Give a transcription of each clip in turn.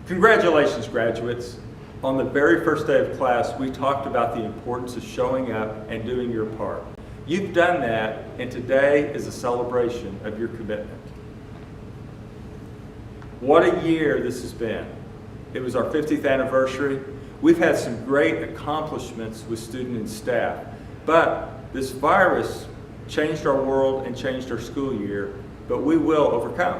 Congratulations, graduates. On the very first day of class, we talked about the importance of showing up and doing your part. You've done that, and today is a celebration of your commitment. What a year this has been. It was our 50th anniversary. We've had some great accomplishments with student and staff, but this virus changed our world and changed our school year, but we will overcome.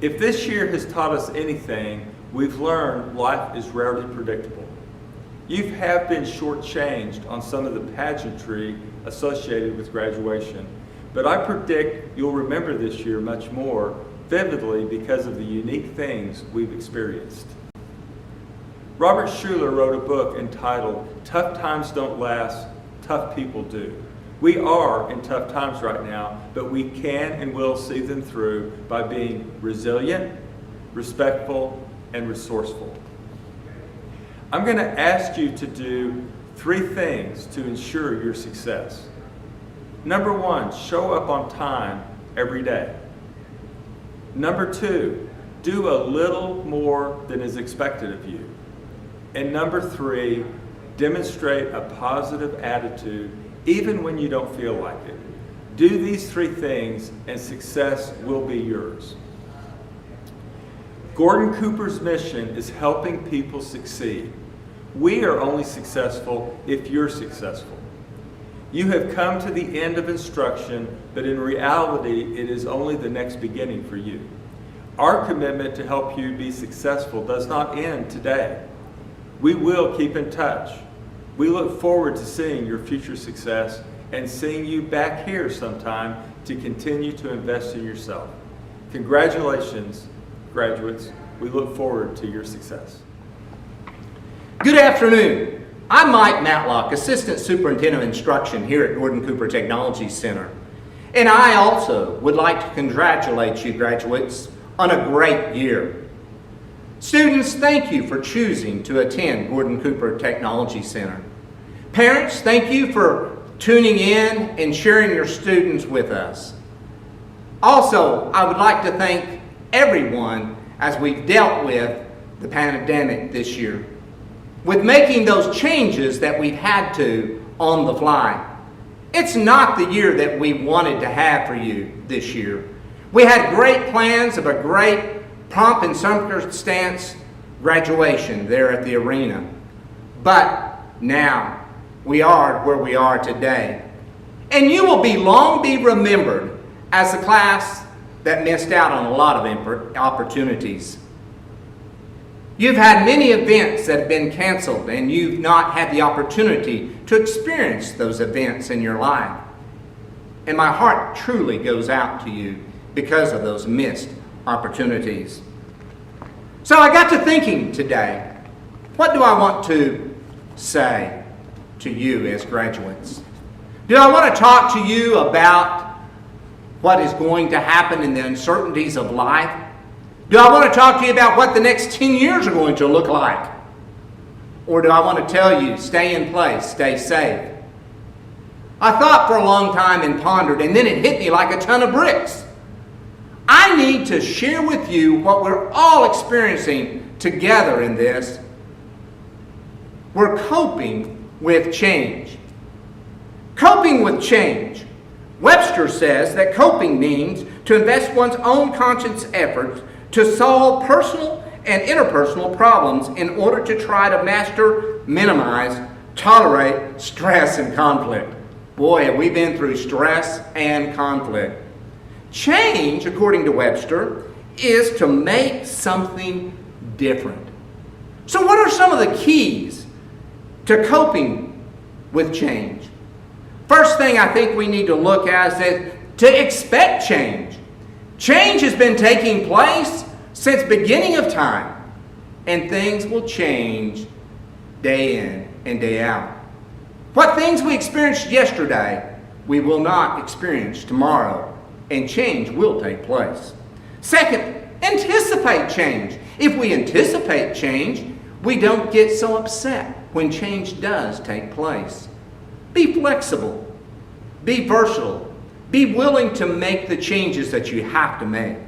If this year has taught us anything, we've learned life is rarely predictable. You have been shortchanged on some of the pageantry associated with graduation, but I predict you'll remember this year much more vividly because of the unique things we've experienced. Robert Schuller wrote a book entitled "Tough Times Don't Last, Tough People Do." We are in tough times right now, but we can and will see them through by being resilient, respectful, and resourceful. I'm going to ask you to do 3 things to ensure your success. Number 1, show up on time every day. Number 2, do a little more than is expected of you. And number 3, demonstrate a positive attitude even when you don't feel like it. Do these 3 things and success will be yours. Gordon Cooper's mission is helping people succeed. We are only successful if you're successful. You have come to the end of instruction, but in reality, it is only the next beginning for you. Our commitment to help you be successful does not end today. We will keep in touch. We look forward to seeing your future success and seeing you back here sometime to continue to invest in yourself. Congratulations, graduates. We look forward to your success. Good afternoon. I'm Mike Matlock, Assistant Superintendent of Instruction here at Gordon Cooper Technology Center. And I also would like to congratulate you, graduates, on a great year. Students, thank you for choosing to attend Gordon Cooper Technology Center. Parents, thank you for tuning in and sharing your students with us. Also, I would like to thank everyone as we've dealt with the pandemic this year, with making those changes that we've had to on the fly. It's not the year that we wanted to have for you this year. We had great plans of a great pomp and circumstance graduation there at the arena. But now we are where we are today. And you will long be remembered as the class that missed out on a lot of opportunities. You've had many events that have been canceled and you've not had the opportunity to experience those events in your life. And my heart truly goes out to you because of those missed opportunities. So I got to thinking today, what do I want to say to you as graduates? Do I want to talk to you about what is going to happen in the uncertainties of life? Do I want to talk to you about what the next 10 years are going to look like? Or do I want to tell you, stay in place, stay safe? I thought for a long time and pondered, and then it hit me like a ton of bricks. I need to share with you what we're all experiencing together in this. We're coping with change. Coping with change. Webster says that coping means to invest one's own conscious efforts to solve personal and interpersonal problems in order to try to master, minimize, tolerate stress and conflict. Boy, have we been through stress and conflict. Change, according to Webster, is to make something different. So what are some of the keys to coping with change? First thing I think we need to look at is to expect change. Change has been taking place since beginning of time, and things will change day in and day out. What things we experienced yesterday, we will not experience tomorrow, and change will take place. Second, anticipate change. If we anticipate change, we don't get so upset when change does take place. Be flexible. Be versatile. Be willing to make the changes that you have to make.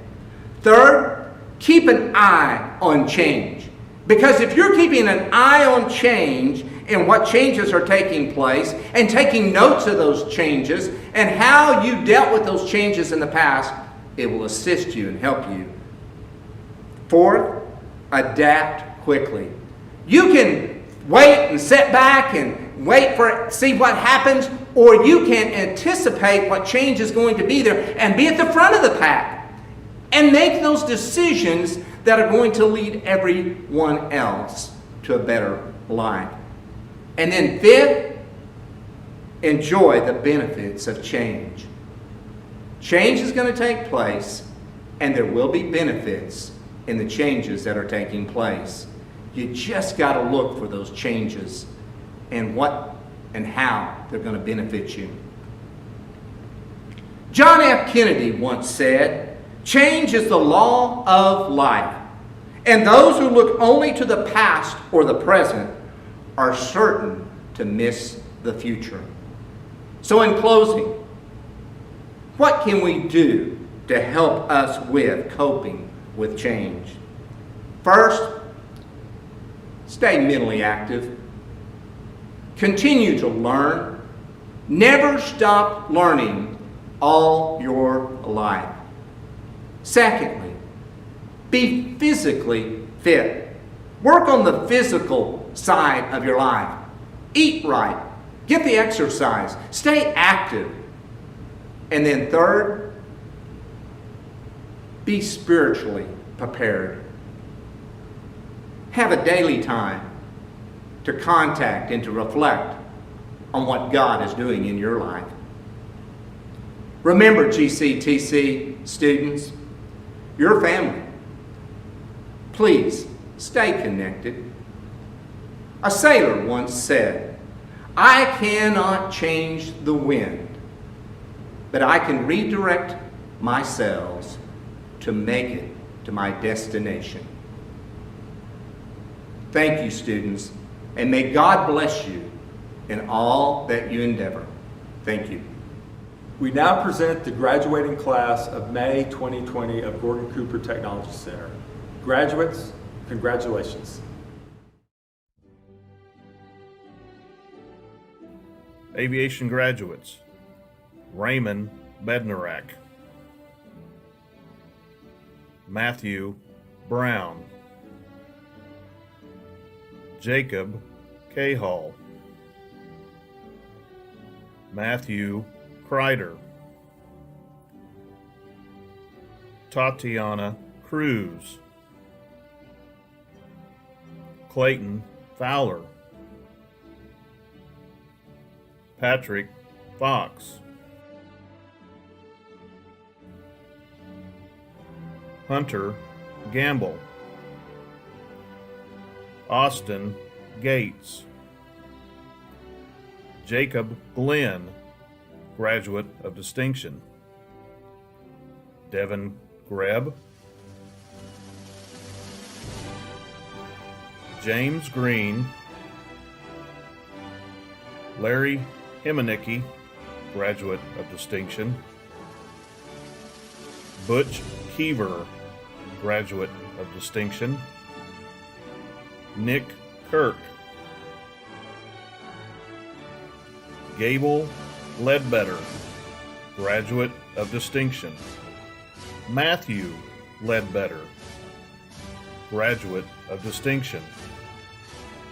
Third, Keep an eye on change. Because if you're keeping an eye on change and what changes are taking place and taking notes of those changes and how you dealt with those changes in the past, it will assist you and help you. Fourth, adapt quickly. You can wait and sit back and wait see what happens, or you can anticipate what change is going to be there and be at the front of the pack and make those decisions that are going to lead everyone else to a better life. And then fifth, enjoy the benefits of change. Change is going to take place, and there will be benefits in the changes that are taking place. You just got to look for those changes and what and how they're going to benefit you. John F. Kennedy once said, "Change is the law of life, and those who look only to the past or the present are certain to miss the future." So in closing, what can we do to help us with coping with change? First, stay mentally active. Continue to learn. Never stop learning all your life. Secondly, be physically fit. Work on the physical side of your life. Eat right. Get the exercise. Stay active. And then third, be spiritually prepared. Have a daily time to contact and to reflect on what God is doing in your life. Remember, GCTC students, your family, please stay connected. A sailor once said, "I cannot change the wind, but I can redirect my sails to make it to my destination." Thank you, students, and may God bless you in all that you endeavor. Thank you. We now present the graduating class of May 2020 of Gordon Cooper Technology Center. Graduates, congratulations. Aviation graduates: Raymond Bednarak, Matthew Brown, Jacob Cahall, Matthew Kreider, Tatiana Cruz, Clayton Fowler, Patrick Fox, Hunter Gamble, Austin Gates, Jacob Glenn, graduate of distinction, Devin Greb, James Green, Larry Himanicky, graduate of distinction, Butch Keever, graduate of distinction, Nick Kirk, Gable Ledbetter, graduate of distinction, Matthew Ledbetter, graduate of distinction,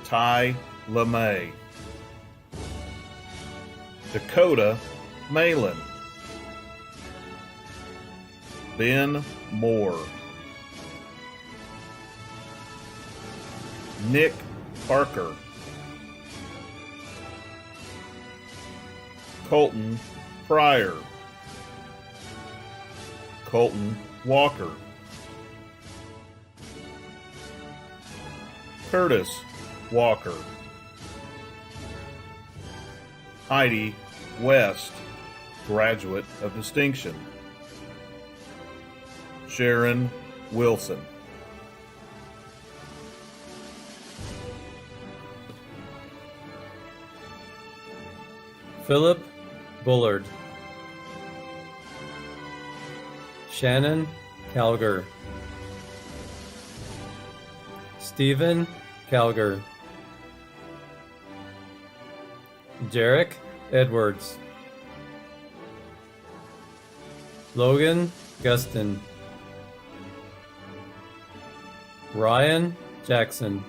Ty LeMay, Dakota Malin, Ben Moore, Nick Parker, Colton Pryor, Colton Walker, Curtis Walker, Heidi West, graduate of distinction, Sharon Wilson. Philip Bullard, Shannon Calger, Stephen Calger, Jarek Edwards, Logan Gustin, Ryan Jackson,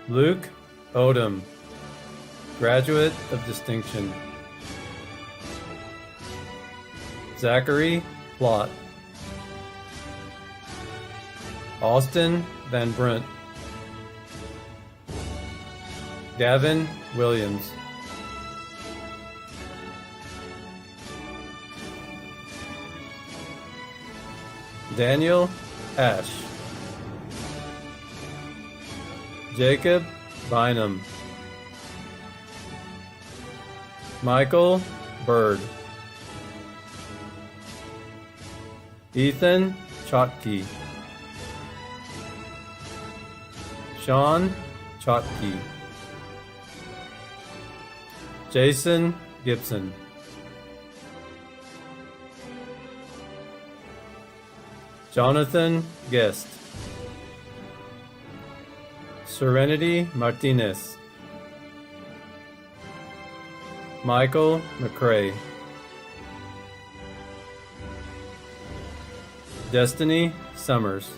Luke Odom, Graduate of Distinction, Zachary Plott, Austin Van Brunt, Gavin Williams, Daniel Ash, Jacob Bynum, Michael Bird, Ethan Chotke, Sean Chotke, Jason Gibson, Jonathan Guest, Serenity Martinez, Michael McCrae, Destiny Summers,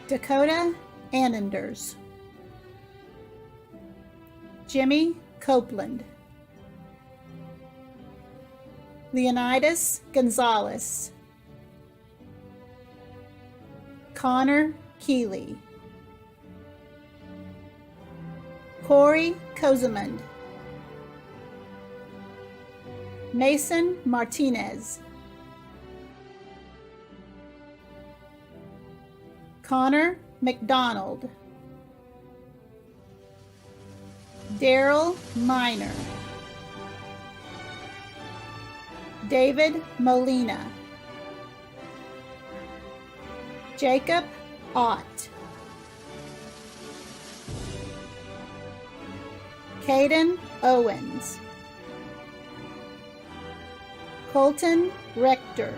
Dakota Annenders, Jimmy Copeland, Leonidas Gonzalez, Connor Keeley, Corey Kozemund, Mason Martinez, Connor McDonald, Daryl Miner, David Molina, Jacob Ott, Caden Owens, Colton Rector,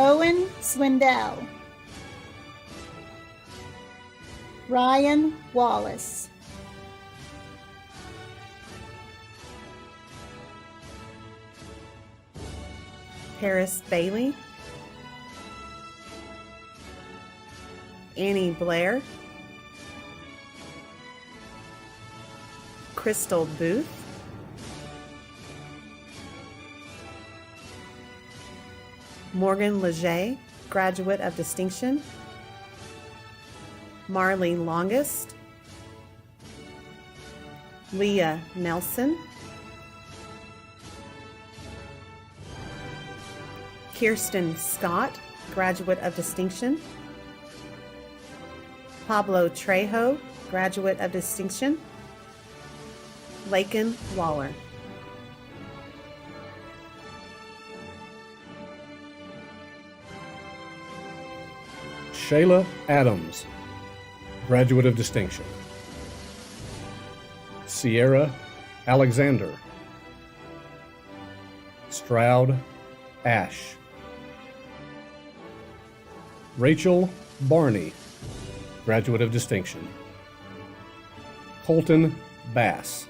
Owen Swindell, Ryan Wallace, Paris Bailey, Annie Blair, Crystal Booth, Morgan Leger, Graduate of Distinction, Marlene Longest, Leah Nelson, Kirsten Scott, Graduate of Distinction, Pablo Trejo, Graduate of Distinction, Laken Waller. Shayla Adams, Graduate of Distinction. Sierra Alexander, Stroud Ash, Rachel Barney, Graduate of Distinction. Colton Bass,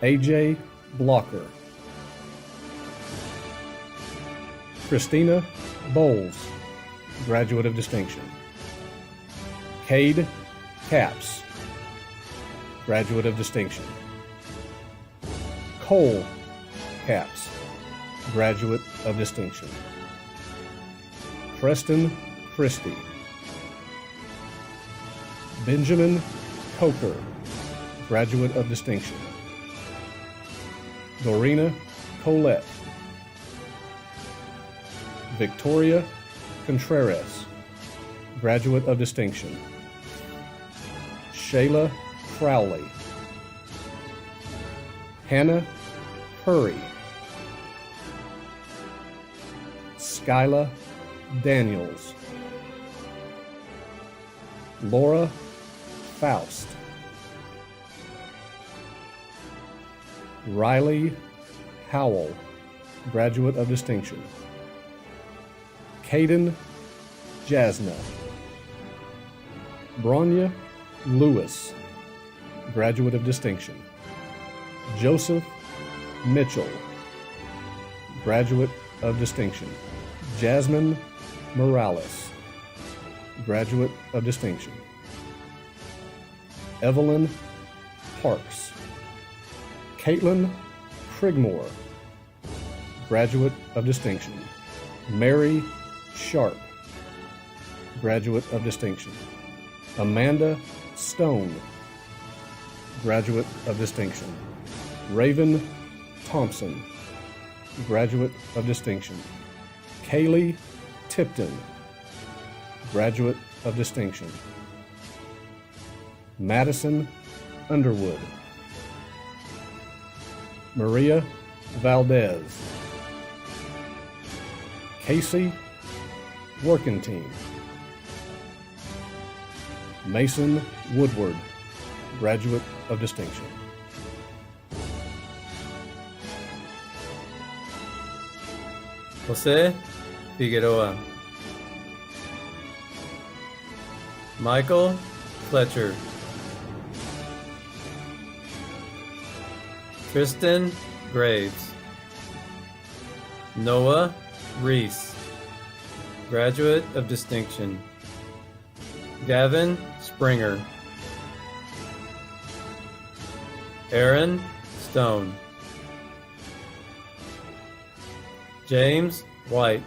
AJ Blocker, Christina Bowles, Graduate of Distinction. Cade Capps, Graduate of Distinction. Cole Capps, Graduate of Distinction. Preston Christie, Benjamin Coker, Graduate of Distinction. Dorina Colette, Victoria Contreras, Graduate of Distinction. Shayla Crowley, Hannah Curry, Skyla Daniels, Laura Faust, Riley Howell, Graduate of Distinction. Caden Jasna. Bronya Lewis, Graduate of Distinction. Joseph Mitchell, Graduate of Distinction. Jasmine Morales, Graduate of Distinction. Evelyn Parks. Caitlin Prigmore, Graduate of Distinction. Mary Sharp, Graduate of Distinction. Amanda Stone, Graduate of Distinction. Raven Thompson, Graduate of Distinction. Kaylee Tipton, Graduate of Distinction. Madison Underwood. Maria Valdez. Casey Workentine. Mason Woodward, Graduate of Distinction. Jose Figueroa. Michael Fletcher. Tristan Graves. Noah Reese, Graduate of Distinction. Gavin Springer. Aaron Stone. James White,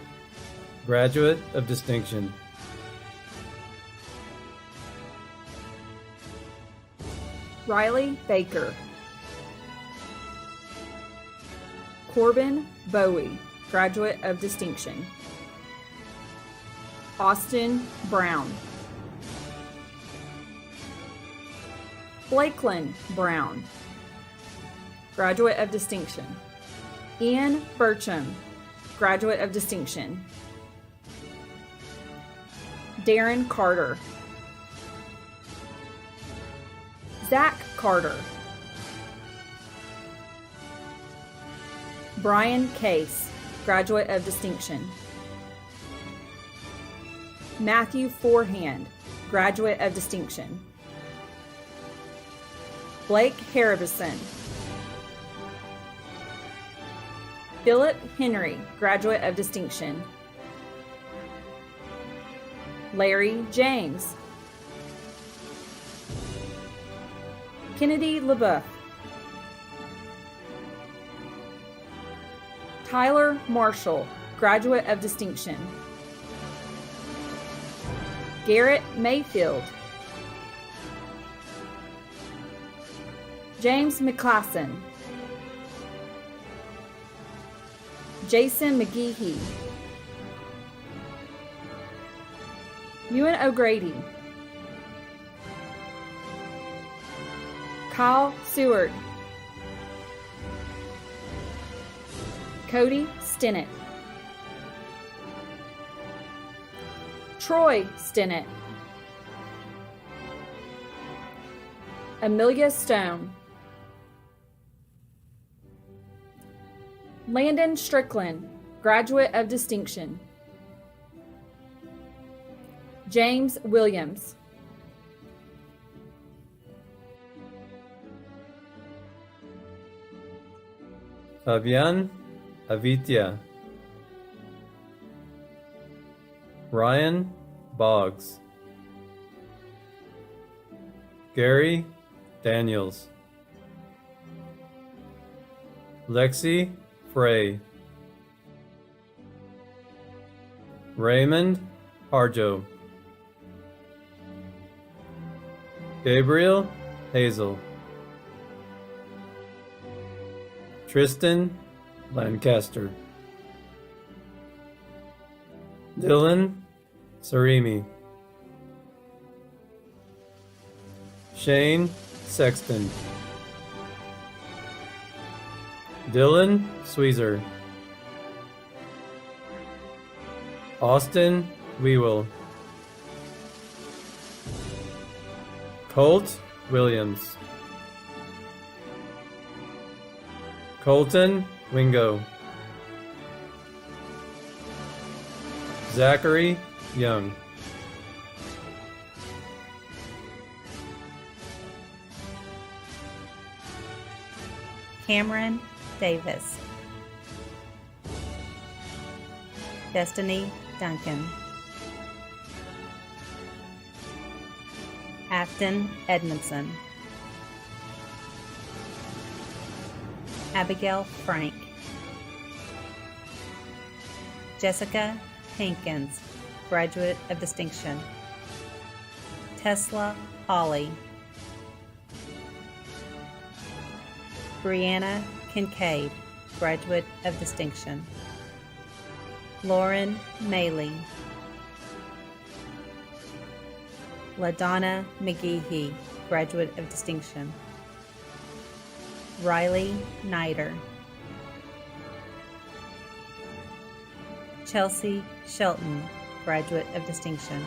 Graduate of Distinction. Riley Baker. Corbin Bowie, Graduate of Distinction. Austin Brown. Blakelyn Brown, Graduate of Distinction. Ian Burcham, Graduate of Distinction. Darren Carter. Zach Carter. Brian Case, Graduate of Distinction. Matthew Forehand, Graduate of Distinction. Blake Harrison. Philip Henry, Graduate of Distinction. Larry James. Kennedy LeBeuf. Tyler Marshall, Graduate of Distinction. Garrett Mayfield. James McClasson. Jason McGehee. Ewan O'Grady. Kyle Seward. Cody Stinnett. Troy Stinnett. Amelia Stone. Landon Strickland, Graduate of Distinction. James Williams. Fabian Avitia. Ryan Boggs. Gary Daniels. Lexi Frey. Raymond Harjo. Gabriel Hazel. Tristan Lancaster. Dylan Sarimi. Shane Sexton. Dylan Sweezer. Austin Wewell. Colt Williams. Colton Wingo. Zachary Young. Cameron Davis. Destiny Duncan. Afton Edmondson. Abigail Frank. Jessica Hankins, Graduate of Distinction. Tesla Holly. Brianna Kincaid, Graduate of Distinction. Lauren Maley. LaDonna McGeehee, Graduate of Distinction. Riley Nider. Chelsea Shelton, Graduate of Distinction.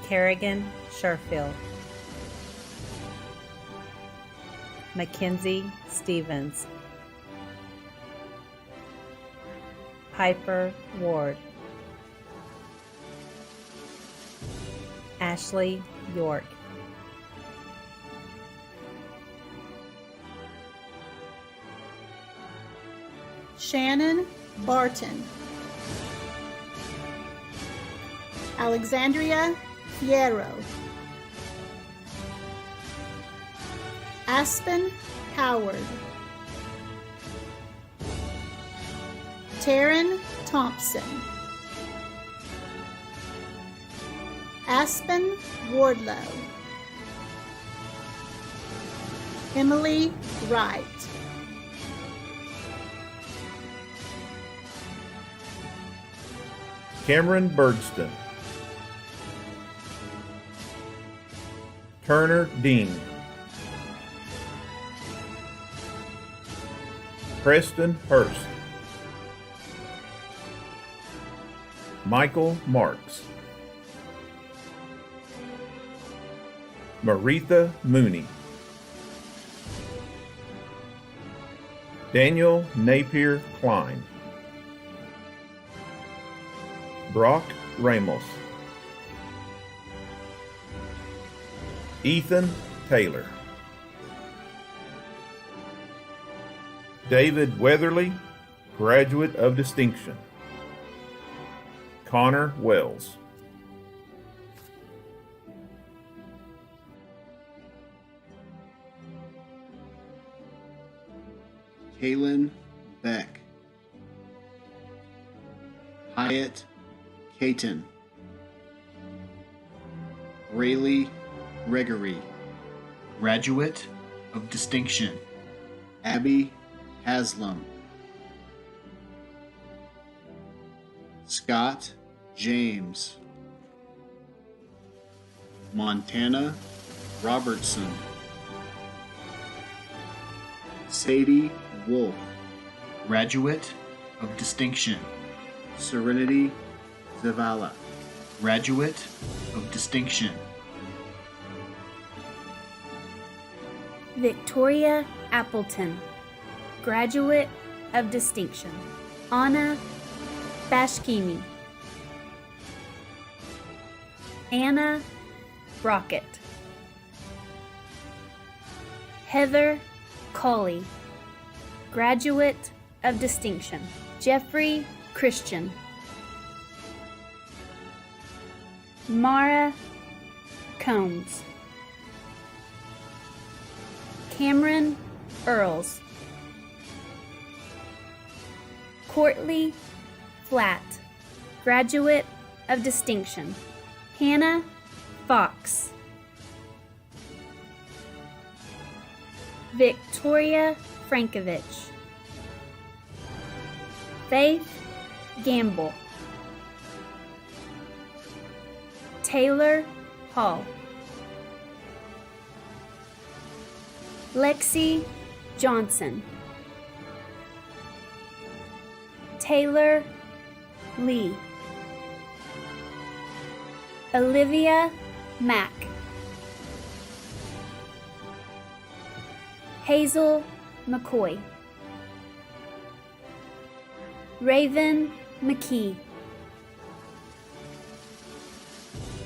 Kerrigan Sherfield. Mackenzie Stevens. Piper Ward. Ashley York. Shannon Barton. Alexandria Fierro. Aspen Howard. Taryn Thompson. Aspen Wardlow. Emily Wright. Cameron Birdston. Turner Dean. Preston Hurst. Michael Marks. Maritha Mooney. Daniel Napier Klein. Brock Ramos. Ethan Taylor. David Weatherly, Graduate of Distinction. Connor Wells. Kaylin Beck. Hyatt Caton. Rayleigh Gregory, Graduate of Distinction. Abby Haslam. Scott James. Montana Robertson. Sadie Wolf, Graduate of Distinction. Serenity Zavala, Graduate of Distinction. Victoria Appleton, Graduate of Distinction. Anna Bashkimi. Anna Brockett. Heather Colley, Graduate of Distinction. Jeffrey Christian. Mara Combs. Cameron Earls. Courtly Flatt, Graduate of Distinction. Hannah Fox. Victoria Frankovich. Faith Gamble. Taylor Hall. Lexi Johnson. Taylor Lee. Olivia Mack. Hazel McCoy. Raven McKee.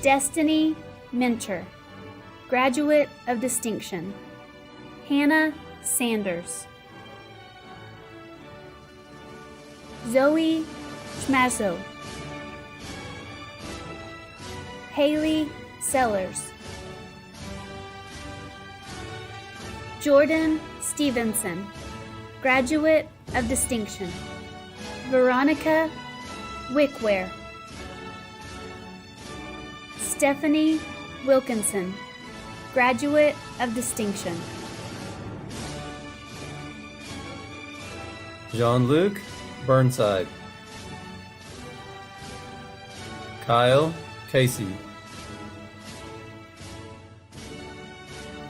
Destiny Minter, Graduate of Distinction. Hannah Sanders. Zoe Schmazzo. Haley Sellers. Jordan Stevenson, Graduate of Distinction. Veronica Wickware. Stephanie Wilkinson, Graduate of Distinction. Jean-Luc Burnside. Kyle Casey.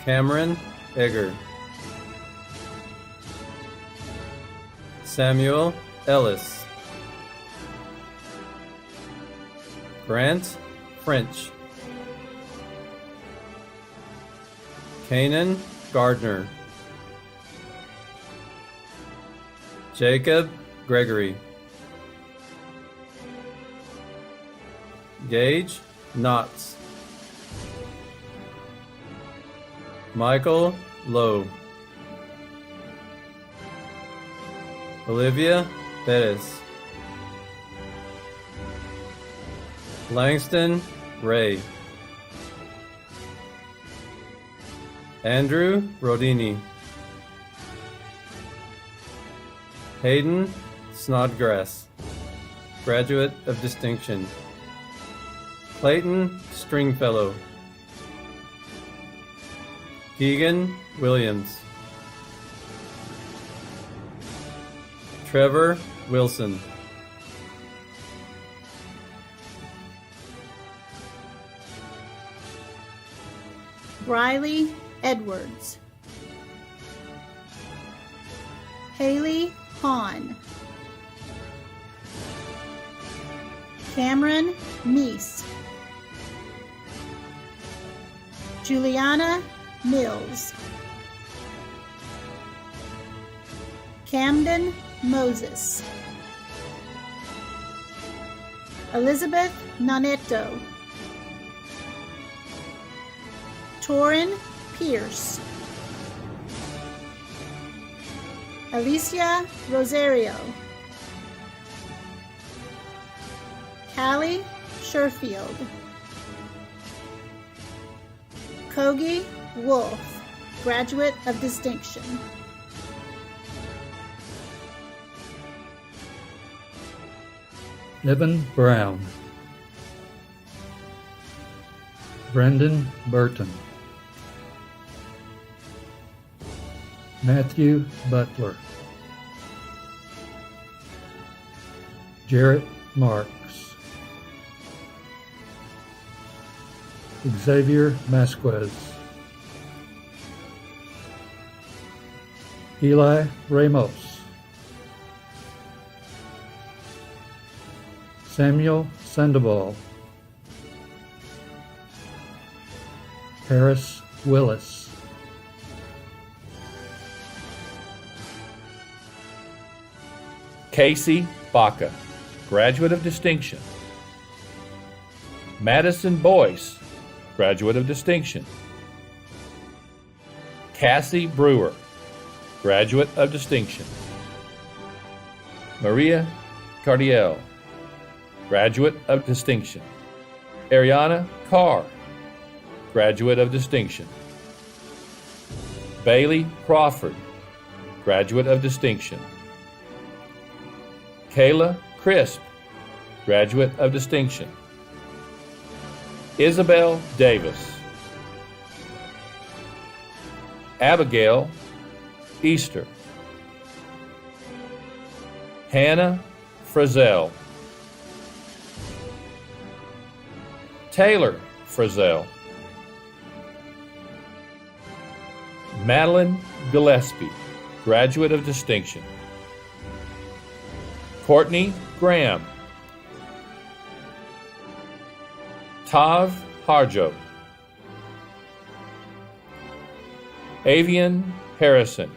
Cameron Egger. Samuel Ellis. Grant French. Kanan Gardner. Jacob Gregory. Gage Knotts. Michael Lowe. Olivia Bettis. Langston Ray. Andrew Rodini. Hayden Snodgrass, Graduate of Distinction. Clayton Stringfellow. Keegan Williams. Trevor Wilson. Briley Edwards. Haley Hahn. Cameron Meese. Juliana Mills. Camden Moses. Elizabeth Nonetto. Torin Pierce. Alicia Rosario. Callie Sherfield. Kogi Wolf, Graduate of Distinction. Evan Brown. Brendan Burton. Matthew Butler. Jarrett Marks. Xavier Masquez. Eli Ramos. Samuel Sandoval. Harris Willis. Casey Baca, Graduate of Distinction. Madison Boyce, Graduate of Distinction. Cassie Brewer, Graduate of Distinction. Maria Cardiel, Graduate of Distinction. Ariana Carr, Graduate of Distinction. Bailey Crawford, Graduate of Distinction. Kayla Crisp, Graduate of Distinction. Isabel Davis. Abigail Easter. Hannah Frizzell. Taylor Frizzell. Madeline Gillespie, Graduate of Distinction. Courtney Graham. Tav Harjo. Avian Harrison,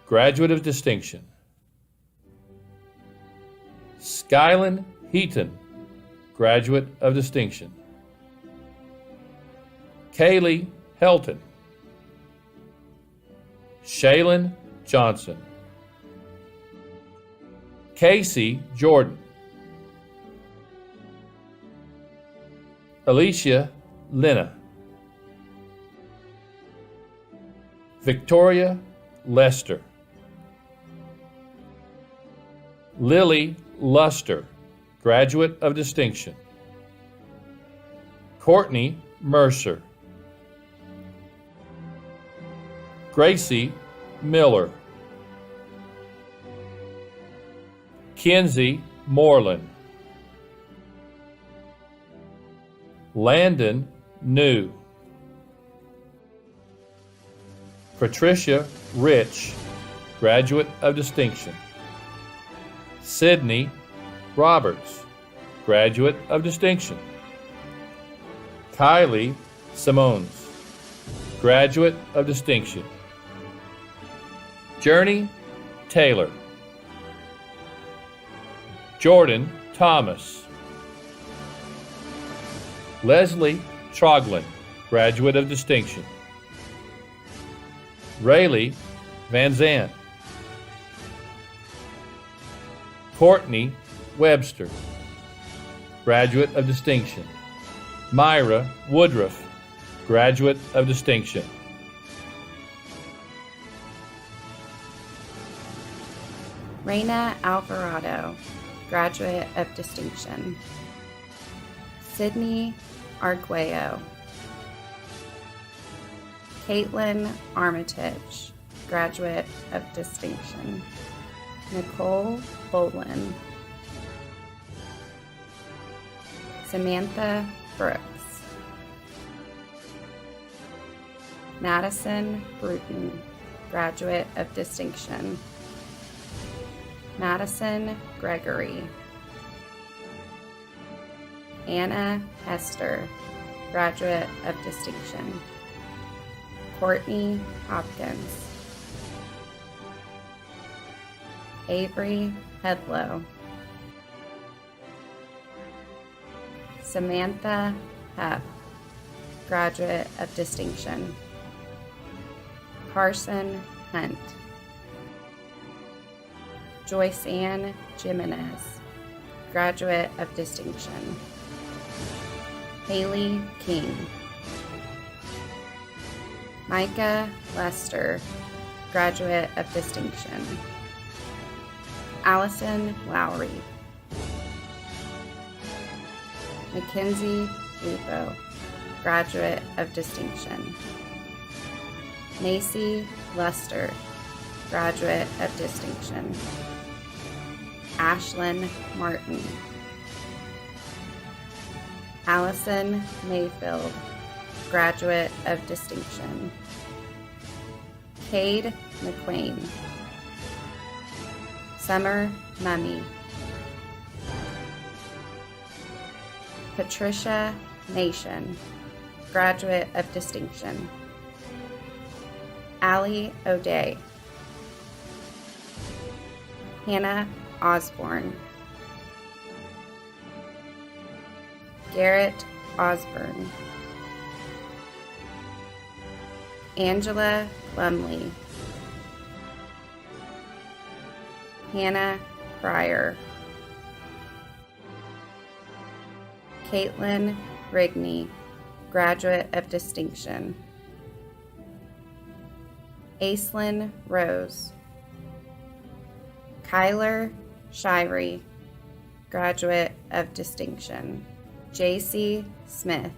Graduate of Distinction. Skylan Heaton, Graduate of Distinction. Kaylee Helton. Shaylin Johnson. Casey Jordan. Alicia Lina. Victoria Lester. Lily Luster, Graduate of Distinction. Courtney Mercer. Gracie Miller. Kenzie Moreland. Landon New. Patricia Rich, Graduate of Distinction. Sydney Roberts, Graduate of Distinction. Kylie Simons, Graduate of Distinction. Journey Taylor. Jordan Thomas. Leslie Troglin, Graduate of Distinction. Rayleigh Van Zandt. Courtney Webster, Graduate of Distinction. Myra Woodruff, Graduate of Distinction. Reina Alvarado, Graduate of Distinction. Sydney Arguello. Caitlin Armitage, Graduate of Distinction. Nicole Bolin. Samantha Brooks. Madison Bruton, Graduate of Distinction. Madison Gregory. Anna Hester, Graduate of Distinction. Courtney Hopkins. Avery Hedlow. Samantha Hepp, Graduate of Distinction. Carson Hunt. Joyce Ann Jimenez, Graduate of Distinction. Haley King. Micah Lester, Graduate of Distinction. Allison Lowry. Mackenzie Lupo, Graduate of Distinction. Macy Luster, Graduate of Distinction. Ashlyn Martin. Allison Mayfield, Graduate of Distinction. Cade McQueen. Summer Mummy. Patricia Nation, Graduate of Distinction. Allie O'Day. Hannah Osborne. Garrett Osborne. Angela Lumley. Hannah Pryor. Caitlin Rigney, Graduate of Distinction. Aislinn Rose. Kyler Shirey, Graduate of Distinction. J.C. Smith,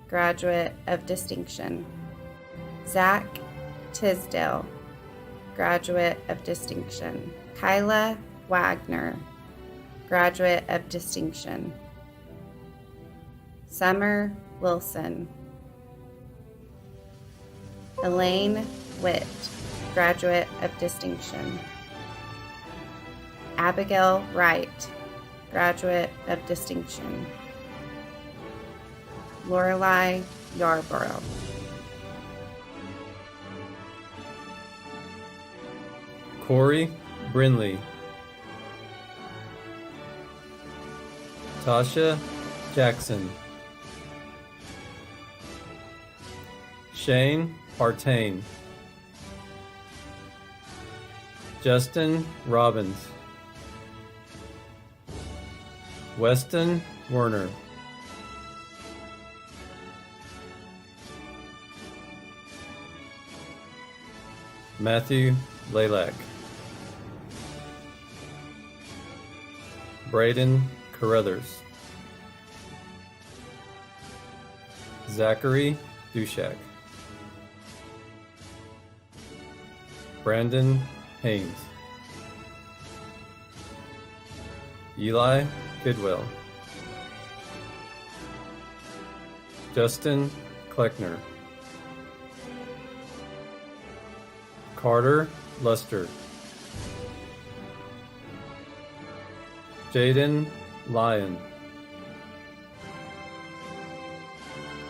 Graduate of Distinction. Zach Tisdale, Graduate of Distinction. Kyla Wagner, Graduate of Distinction. Summer Wilson. Elaine Witt, Graduate of Distinction. Abigail Wright, Graduate of Distinction. Lorelei Yarborough. Corey Brinley, Tasha Jackson, Shane Partain, Justin Robbins, Weston Werner, Matthew Laylack, Braden Carruthers, Zachary Dushak, Brandon Haynes, Eli Goodwill, Justin Kleckner, Carter Luster, Jaden Lyon,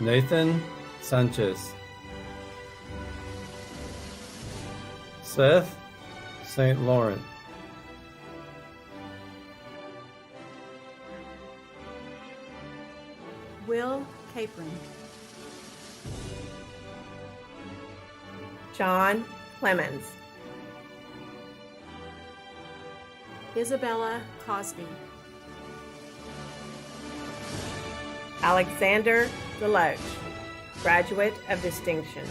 Nathan Sanchez, Seth St. Laurent, Will Capron, John Clemens, Isabella Cosby, Alexander Deloach, Graduate of Distinction.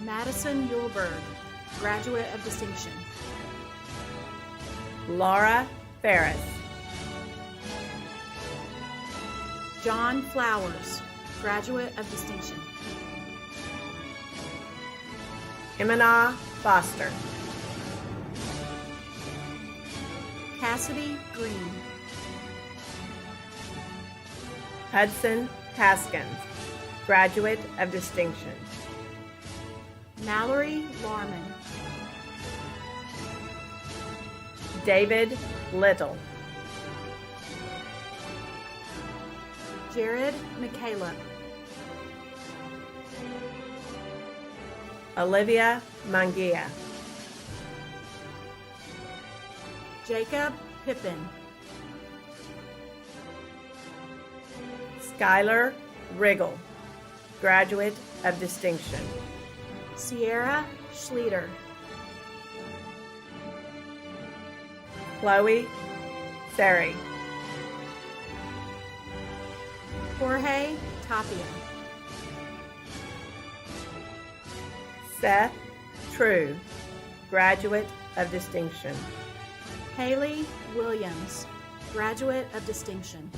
Madison Yulberg, Graduate of Distinction, Laura Ferris, John Flowers, Graduate of Distinction, Emina Foster, Cassidy Green, Hudson Haskins, Graduate of Distinction. Mallory Larman, David Little, Jared McCaleb, Olivia Mangia, Jacob Pippin, Skylar Riggle, Graduate of Distinction. Sierra Schleter, Chloe Sari, Jorge Tapia, Seth True, Graduate of Distinction. Haley Williams, Graduate of Distinction,